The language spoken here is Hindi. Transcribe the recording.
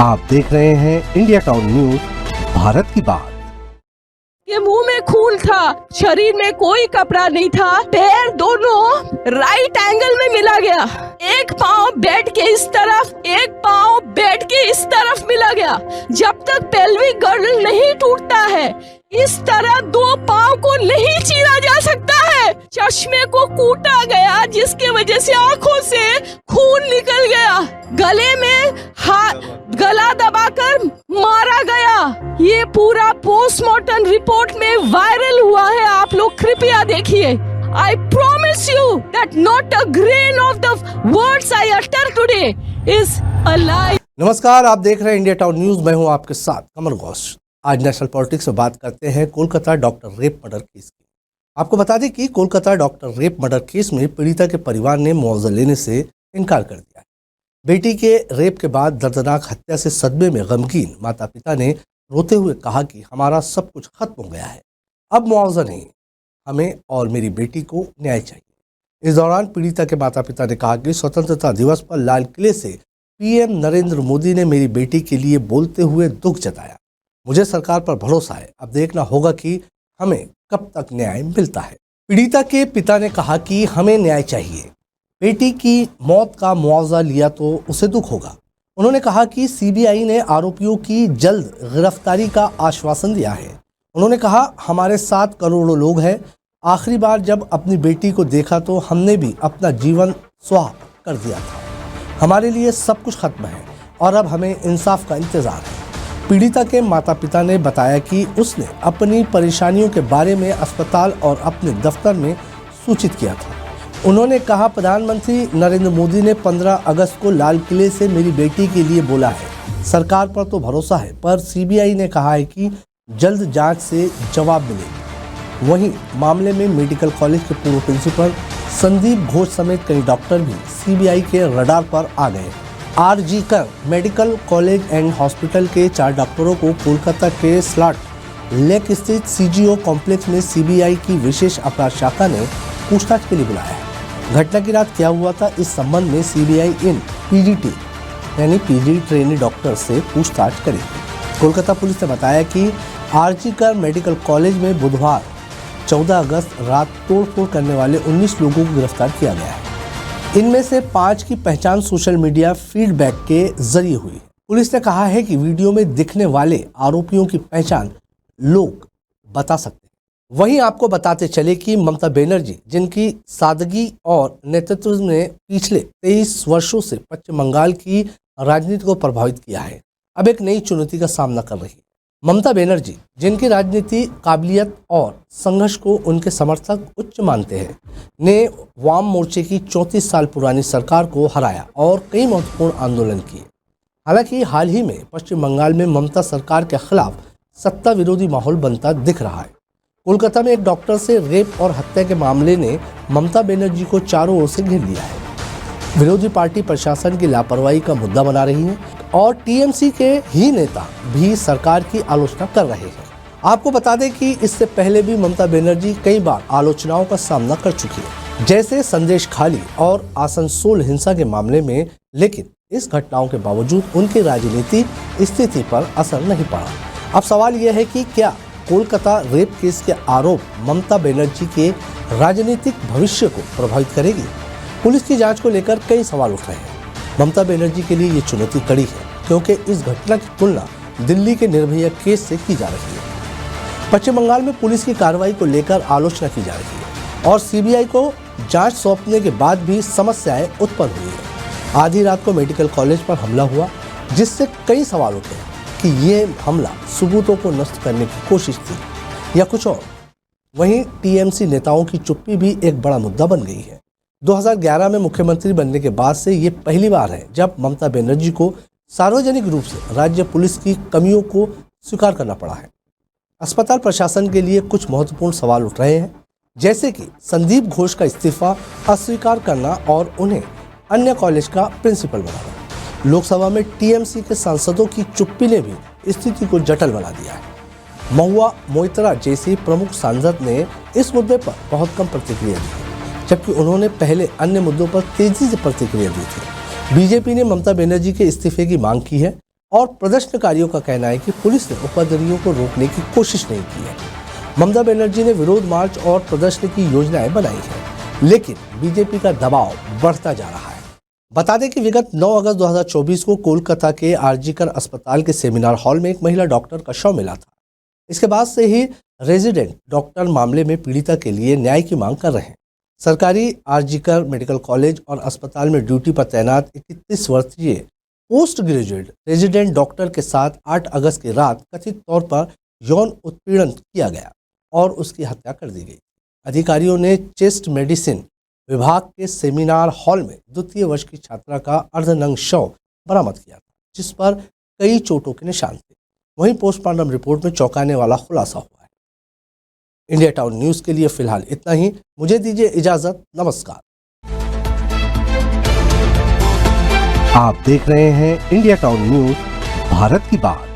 आप देख रहे हैं इंडिया टाउन न्यूज, भारत की बात। के मुंह में खून था, शरीर में कोई कपड़ा नहीं था, पैर दोनों राइट एंगल में मिला गया, एक पाँव बेड के इस तरफ, एक पाँव बेड के इस तरफ मिला गया। जब तक पेल्विक गर्डल नहीं टूटता है, इस तरह दो पाँव को नहीं चीरा जा सकता है। चश्मे को कूटा गया, जिसके वजह से आंखों से खून निकल गया। गले में गला दबाकर मारा गया। ये पूरा पोस्टमार्टम रिपोर्ट में वायरल हुआ है, आप लोग कृपया देखिए। I promise you that not a grain of the words I utter today is a lie. नमस्कार, आप देख रहे हैं इंडिया टाउन न्यूज। मैं हूं आपके साथ कमल घोष। आज नेशनल पॉलिटिक्स में बात करते हैं Kolkata doctor rape murder case की। आपको बता दें कि Kolkata doctor rape murder case में पीड़िता के परिवार ने मुआवजा लेने से इनकार कर दिया है। बेटी के रेप के बाद दर्दनाक हत्या से सदमे में गमगीन माता पिता ने रोते हुए कहा कि हमारा सब कुछ खत्म हो गया है, अब मुआवजा नहीं, हमें और मेरी बेटी को न्याय चाहिए। इस दौरान पीड़िता के माता पिता ने कहा कि स्वतंत्रता दिवस पर लाल किले से पीएम नरेंद्र मोदी ने मेरी बेटी के लिए बोलते हुए दुख जताया। मुझे सरकार पर भरोसा है, अब देखना होगा कि हमें कब तक न्याय मिलता है। पीड़िता के पिता ने कहा कि हमें न्याय चाहिए, बेटी की मौत का मुआवजा लिया तो उसे दुख होगा। उन्होंने कहा कि सीबीआई ने आरोपियों की जल्द गिरफ्तारी का आश्वासन दिया है। उन्होंने कहा, हमारे साथ करोड़ों लोग हैं, आखिरी बार जब अपनी बेटी को देखा तो हमने भी अपना जीवन स्वाह कर दिया था। हमारे लिए सब कुछ खत्म है और अब हमें इंसाफ का इंतजार है। पीड़िता के माता पिता ने बताया कि उसने अपनी परेशानियों के बारे में अस्पताल और अपने दफ्तर में सूचित किया था। उन्होंने कहा, प्रधानमंत्री नरेंद्र मोदी ने 15 अगस्त को लाल किले से मेरी बेटी के लिए बोला है। सरकार पर तो भरोसा है, पर सीबीआई ने कहा है कि जल्द जांच से जवाब मिलेगा। वहीं मामले में मेडिकल कॉलेज के पूर्व प्रिंसिपल संदीप घोष समेत कई डॉक्टर भी सीबीआई के रडार पर आ गए। आरजी कर मेडिकल कॉलेज एंड हॉस्पिटल के 4 डॉक्टरों को कोलकाता के स्लॉट लेक स्थित सीजीओ कॉम्प्लेक्स में सीबीआई की विशेष अपराध शाखा ने पूछताछ के लिए बुलाया है। घटना की रात क्या हुआ था, इस संबंध में सीबीआई इन पीजीटी यानी पीजी ट्रेनी डॉक्टर से पूछताछ करेगी। कोलकाता पुलिस ने बताया कि आरजी कर मेडिकल कॉलेज में बुधवार 14 अगस्त रात तोड़फोड़ करने वाले 19 लोगों को गिरफ्तार किया गया है। इनमें से 5 की पहचान सोशल मीडिया फीडबैक के जरिए हुई। पुलिस ने कहा है कि वीडियो में दिखने वाले आरोपियों की पहचान लोग बता सकते हैं। वहीं आपको बताते चले कि ममता बनर्जी, जिनकी सादगी और नेतृत्व ने पिछले 23 वर्षों से पश्चिम बंगाल की राजनीति को प्रभावित किया है, अब एक नई चुनौती का सामना कर रही है। ममता बनर्जी, जिनकी राजनीति काबिलियत और संघर्ष को उनके समर्थक उच्च मानते हैं, ने वाम मोर्चे की 34 साल पुरानी सरकार को हराया और कई महत्वपूर्ण आंदोलन किए। हालांकि हाल ही में पश्चिम बंगाल में ममता सरकार के खिलाफ सत्ता विरोधी माहौल बनता दिख रहा है। कोलकाता में एक डॉक्टर से रेप और हत्या के मामले ने ममता बनर्जी को चारों ओर से घेर लिया है। विरोधी पार्टी प्रशासन की लापरवाही का मुद्दा बना रही है और टीएमसी के ही नेता भी सरकार की आलोचना कर रहे हैं। आपको बता दें कि इससे पहले भी ममता बनर्जी कई बार आलोचनाओं का सामना कर चुकी है, जैसे संदेश खाली और आसनसोल हिंसा के मामले में, लेकिन इस घटनाओं के बावजूद उनकी राजनीतिक स्थिति पर असर नहीं पड़ा। अब सवाल यह है कि क्या कोलकाता रेप केस के आरोप ममता बनर्जी के राजनीतिक भविष्य को प्रभावित करेगी? पुलिस की जांच को लेकर कई सवाल उठ रहे हैं। ममता बनर्जी के लिए ये चुनौती कड़ी है, क्योंकि इस घटना की तुलना दिल्ली के निर्भया केस से की जा रही है। पश्चिम बंगाल में पुलिस की कार्रवाई को लेकर आलोचना की जा रही है और सीबीआई को जांच सौंपने के बाद भी समस्याएं उत्पन्न हुई है। आधी रात को मेडिकल कॉलेज पर हमला हुआ, जिससे कई सवाल उठे कि ये हमला सबूतों को नष्ट करने की कोशिश थी या कुछ और। वहीं टीएमसी नेताओं की चुप्पी भी एक बड़ा मुद्दा बन गई है। 2011 में मुख्यमंत्री बनने के बाद से ये पहली बार है जब ममता बनर्जी को सार्वजनिक रूप से राज्य पुलिस की कमियों को स्वीकार करना पड़ा है। अस्पताल प्रशासन के लिए कुछ महत्वपूर्ण सवाल उठ रहे हैं, जैसे कि संदीप घोष का इस्तीफा अस्वीकार करना और उन्हें अन्य कॉलेज का प्रिंसिपल बनाना। लोकसभा में टीएमसी के सांसदों की चुप्पी ने भी स्थिति को जटिल बना दिया है। महुआ मोइत्रा जैसी प्रमुख सांसद ने इस मुद्दे पर बहुत कम प्रतिक्रिया दी है, जबकि उन्होंने पहले अन्य मुद्दों पर तेजी से प्रतिक्रिया दी थी। बीजेपी ने ममता बनर्जी के इस्तीफे की मांग की है और प्रदर्शनकारियों का कहना है कि पुलिस ने उपद्रवियों को रोकने की कोशिश नहीं की है। ममता बनर्जी ने विरोध मार्च और प्रदर्शन की योजनाएं बनाई हैं, लेकिन बीजेपी का दबाव बढ़ता जा रहा है। बता दें कि विगत 9 अगस्त 2024 को कोलकाता के आरजीकर अस्पताल के सेमिनार हॉल में एक महिला डॉक्टर का शव मिला था। इसके बाद से ही रेजिडेंट डॉक्टर मामले में पीड़िता के लिए न्याय की मांग कर रहे हैं। सरकारी आरजीकर मेडिकल कॉलेज और अस्पताल में ड्यूटी पर तैनात 31 वर्षीय पोस्ट ग्रेजुएट रेजिडेंट डॉक्टर के साथ 8 अगस्त की रात कथित तौर पर यौन उत्पीड़न किया गया और उसकी हत्या कर दी गई। अधिकारियों ने चेस्ट मेडिसिन विभाग के सेमिनार हॉल में द्वितीय वर्ष की छात्रा का अर्धनग्न शव बरामद किया था, जिस पर कई चोटों के निशान थे। वहीं पोस्टमार्टम रिपोर्ट में चौंकाने वाला खुलासा हुआ है। इंडिया टाउन न्यूज के लिए फिलहाल इतना ही। मुझे दीजिए इजाजत। नमस्कार। आप देख रहे हैं इंडिया टाउन न्यूज, भारत की बात।